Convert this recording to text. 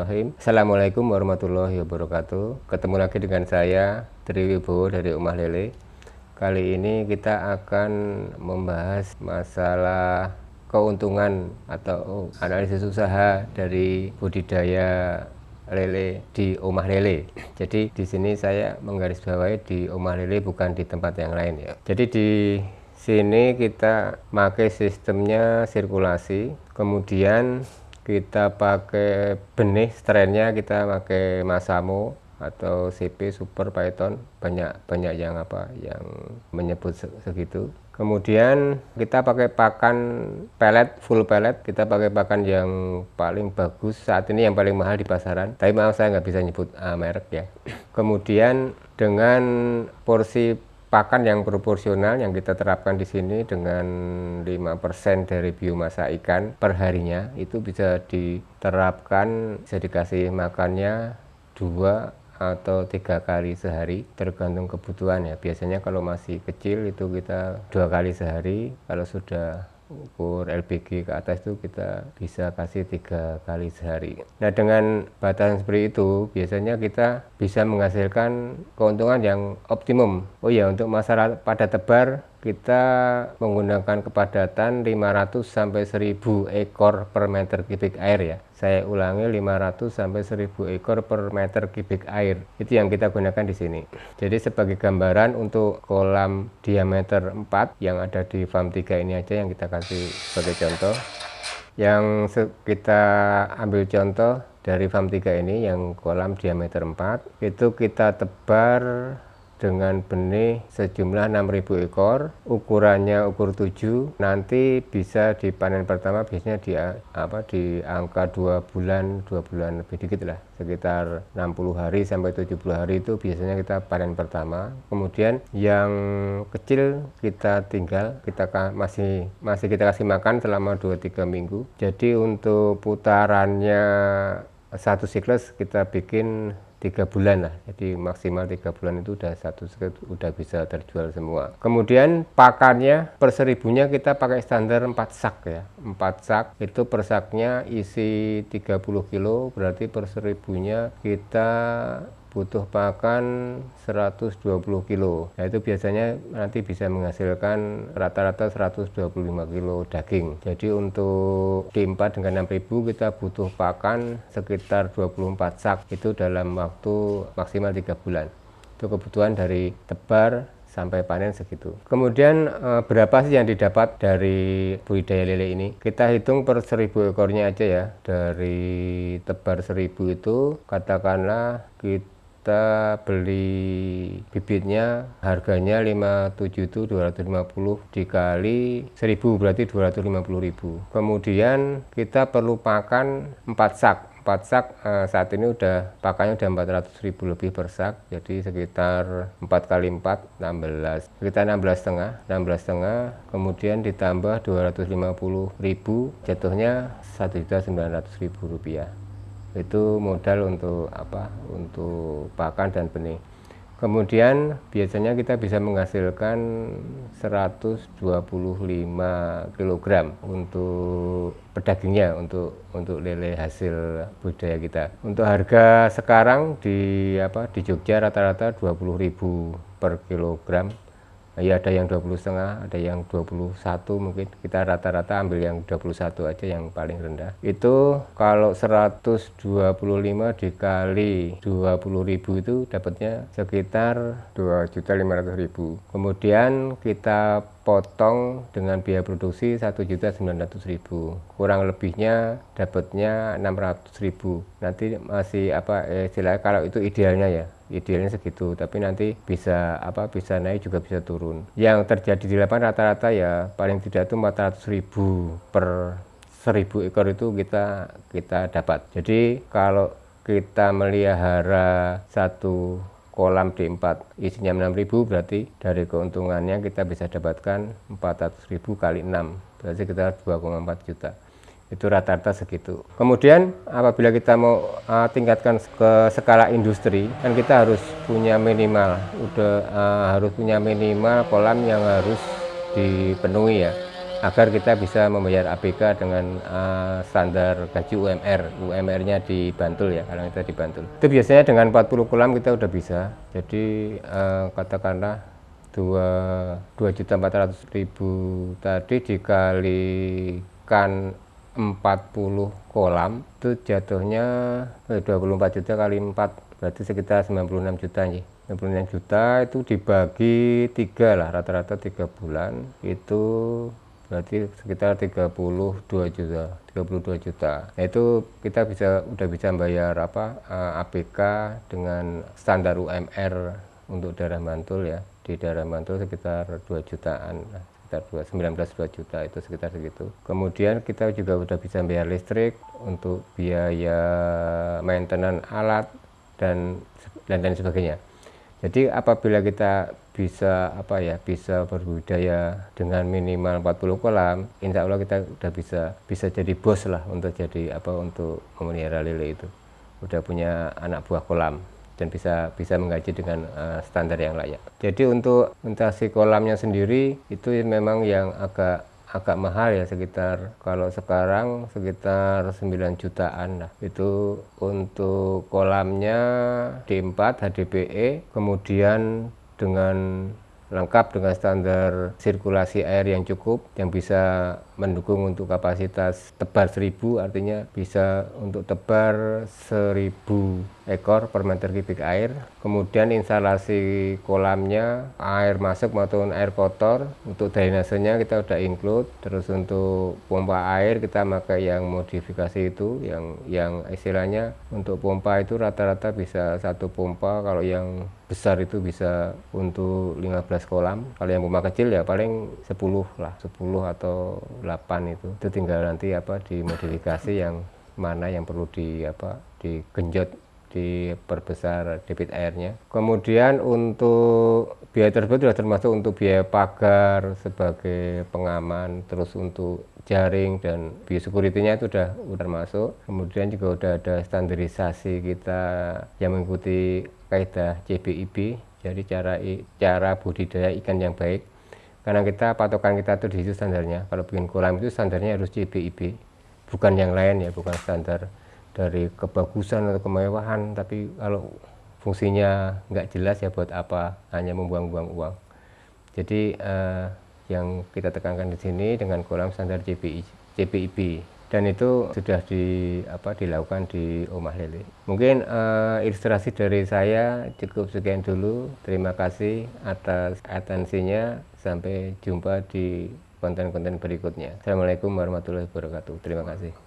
Bismillahirrahmanirrahim. Assalamualaikum warahmatullahi wabarakatuh. Ketemu lagi dengan saya Tri Wibowo dari Omah Lele. Kali ini kita akan membahas masalah keuntungan atau analisis usaha dari budidaya lele di Omah Lele. Jadi di sini saya menggarisbawahi di Omah Lele, bukan di tempat yang lain ya. Jadi di sini kita pakai sistemnya sirkulasi, kemudian kita pakai benih strainnya, kita pakai Masamo atau CP Super Python, banyak yang menyebut segitu. Kemudian kita pakai pakan pelet, full pelet. Kita pakai pakan yang paling bagus saat ini, yang paling mahal di pasaran, tapi maaf saya nggak bisa nyebut merek ya. Kemudian dengan porsi pakan yang proporsional yang kita terapkan di sini dengan 5% dari biomasa ikan per harinya, itu bisa diterapkan, bisa dikasih makannya 2 atau 3 kali sehari tergantung kebutuhan ya. Biasanya kalau masih kecil itu kita 2 kali sehari, kalau sudah ukur LBG ke atas itu kita bisa kasih 3 kali sehari. Nah, dengan batasan seperti itu biasanya kita bisa menghasilkan keuntungan yang optimum. Oh ya, untuk masalah pada tebar kita menggunakan kepadatan 500 sampai 1000 ekor per meter kubik air ya. Saya ulangi, 500 sampai 1000 ekor per meter kubik air. Itu yang kita gunakan di sini. Jadi sebagai gambaran, untuk kolam diameter 4 yang ada di farm 3 ini aja yang kita kasih sebagai contoh. Yang kita ambil contoh dari farm 3 ini yang kolam diameter 4, itu kita tebar dengan benih sejumlah 6.000 ekor, ukurannya ukur 7, nanti bisa dipanen pertama biasanya di angka 2 bulan lebih dikit lah, sekitar 60 hari sampai 70 hari itu biasanya kita panen pertama. Kemudian yang kecil kita masih kita kasih makan selama 2-3 minggu. Jadi untuk putarannya satu siklus kita bikin 3 bulan lah, jadi maksimal 3 bulan itu udah bisa terjual semua. Kemudian pakannya per 1000-nya kita pakai standar 4 sak ya. 4 sak itu per saknya isi 30 kilo, berarti per 1000-nya kita butuh pakan 120 kilo. Nah, itu biasanya nanti bisa menghasilkan rata-rata 125 kilo daging. Jadi untuk D4 dengan 6.000 kita butuh pakan sekitar 24 sak, itu dalam waktu maksimal 3 bulan. Itu kebutuhan dari tebar sampai panen segitu. Kemudian berapa sih yang didapat dari budidaya lele ini? Kita hitung per 1000 ekornya aja ya. Dari tebar 1000 itu katakanlah kita beli bibitnya harganya 57 itu 250 dikali 1000 berarti 250.000. Kemudian kita perlu pakan 4 sak. 4 sak saat ini pakannya udah 400.000 lebih per sak, jadi sekitar 4 kali 4 16, sekitar 16,5, kemudian ditambah 250.000, jatuhnya 1.900.000 rupiah. Itu modal untuk untuk pakan dan benih. Kemudian biasanya kita bisa menghasilkan 125 kg untuk pedagingnya, untuk lele hasil budidaya kita. Untuk harga sekarang di Jogja rata-rata 20.000 per kilogram. Ya, ada yang 20,5, ada yang 21, mungkin kita rata-rata ambil yang 21 aja yang paling rendah. Itu kalau 125 dikali 20.000 itu dapatnya sekitar 2.500.000. Kemudian kita potong dengan biaya produksi 1.900.000, kurang lebihnya dapatnya 600.000. Nanti masih istilahnya kalau itu idealnya segitu, tapi nanti bisa naik juga bisa turun. Yang terjadi di lapangan rata-rata ya paling tidak itu 400.000 per 1000 ekor itu kita dapat. Jadi kalau kita melihara satu kolam D4 isinya 6.000, berarti dari keuntungannya kita bisa dapatkan 400.000 kali 6, berarti kita 2,4 juta. Itu rata-rata segitu. Kemudian apabila kita mau tingkatkan ke skala industri, kan kita harus punya minimal kolam yang harus dipenuhi ya. agar kita bisa membayar APK dengan standar gaji UMR. UMR-nya di Bantul ya, kalau kita di Bantul. Itu biasanya dengan 40 kolam kita udah bisa. Jadi katakanlah 2.400.000 tadi dikalikan 40 kolam itu jatuhnya 24 juta kali 4 berarti sekitar 96 juta nih. 96 juta itu dibagi 3 lah, rata-rata 3 bulan itu berarti sekitar 32 juta. Nah itu kita udah bisa bayar APK dengan standar UMR untuk daerah Bantul ya. Di daerah Bantul sekitar 2 jutaan, sekitar 19 juta itu sekitar segitu. Kemudian kita juga udah bisa bayar listrik untuk biaya maintenance alat dan lain sebagainya. Jadi apabila kita bisa bisa berbudaya dengan minimal 40 kolam, insya Allah kita udah bisa jadi bos lah untuk untuk memelihara lele itu. Udah punya anak buah kolam dan bisa menggaji dengan standar yang layak. Jadi untuk investasi kolamnya sendiri itu memang yang agak mahal ya, sekitar kalau sekarang sekitar 9 jutaan lah itu untuk kolamnya D4 HDPE, kemudian dengan lengkap dengan standar sirkulasi air yang cukup yang bisa mendukung untuk kapasitas tebar 1000, artinya bisa untuk tebar 1000 ekor per meter kubik air. Kemudian instalasi kolamnya air masuk maupun air kotor, untuk drainasenya kita udah include. Terus untuk pompa air kita pakai yang modifikasi itu, yang istilahnya untuk pompa itu rata-rata bisa satu pompa, kalau yang besar itu bisa untuk 15 kolam. Kalau yang pompa kecil ya paling 10 lah, 10 atau 8 itu tinggal nanti dimodifikasi yang mana yang perlu digenjot, diperbesar debit airnya. Kemudian untuk biaya tersebut sudah termasuk untuk biaya pagar sebagai pengaman, terus untuk jaring dan biosecurity-nya itu udah termasuk. Kemudian juga udah ada standarisasi kita yang mengikuti kaidah CBIB, jadi cara budidaya ikan yang baik. Karena patokan kita tuh di situ standarnya. Kalau bikin kolam itu standarnya harus CBIB, bukan yang lain ya, bukan standar dari kebagusan atau kemewahan, tapi kalau fungsinya nggak jelas ya buat apa, hanya membuang-buang uang. Jadi yang kita tekankan di sini dengan kolam standar CBIB, dan itu sudah dilakukan di Omah Lele. Mungkin ilustrasi dari saya cukup sekian dulu. Terima kasih atas atensinya. Sampai jumpa di konten-konten berikutnya. Assalamualaikum warahmatullahi wabarakatuh. Terima kasih.